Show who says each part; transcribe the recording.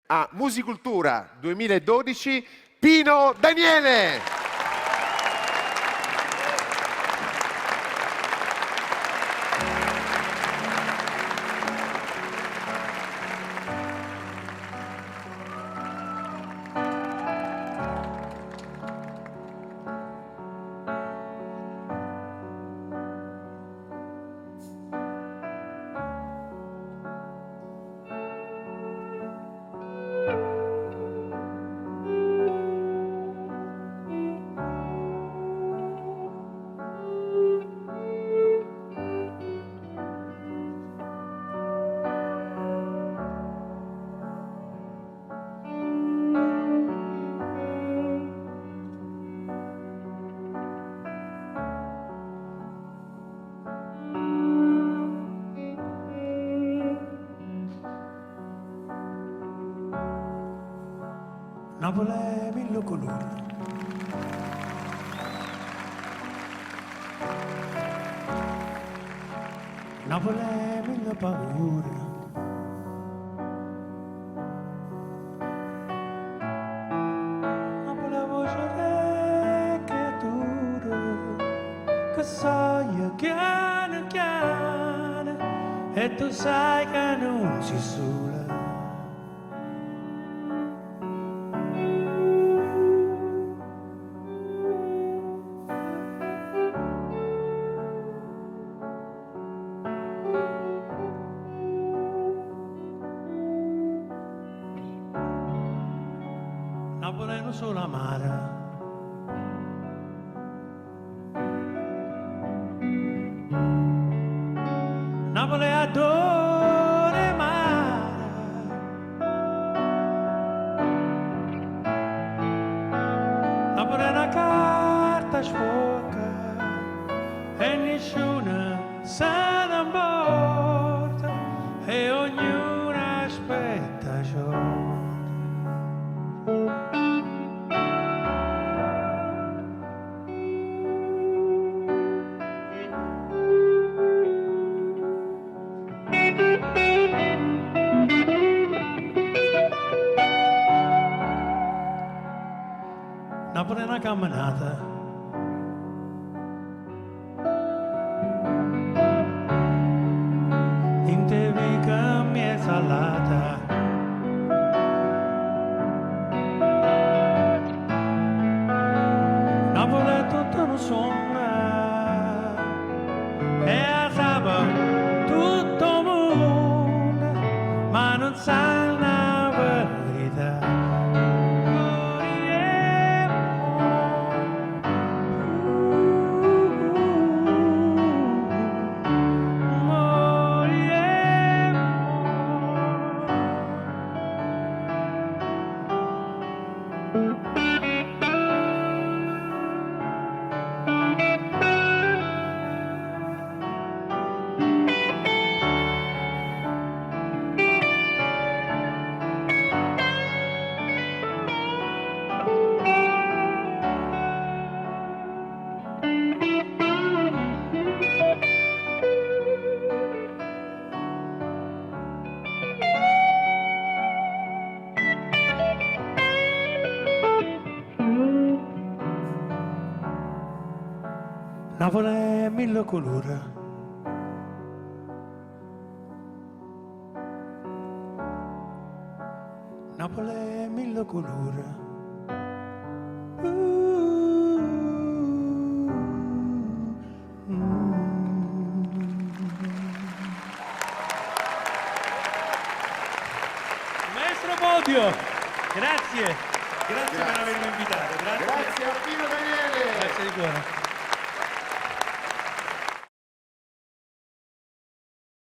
Speaker 1: A Musicultura 2012, Pino Daniele.
Speaker 2: Napoli è mille colori. Napoli è mille paure. Napoli è voce delle creature che soglia chiane chiane e tu sai che non si sola. Napoli non solo amara, Napoli adora mare, Napoli è una carta sfoca e nessuno se ne importa e ognuno aspetta ciò. Napoli è una camminata, in te mica mi è salata, Napoli è tutto un sogno, e a sabato tutto mondo, ma non sa la verità. Napoli è mille colori. Napoli è mille colori. Maestro Bodio, grazie per avermi invitato.
Speaker 1: Grazie a Pino Daniele.
Speaker 2: Grazie di cuore.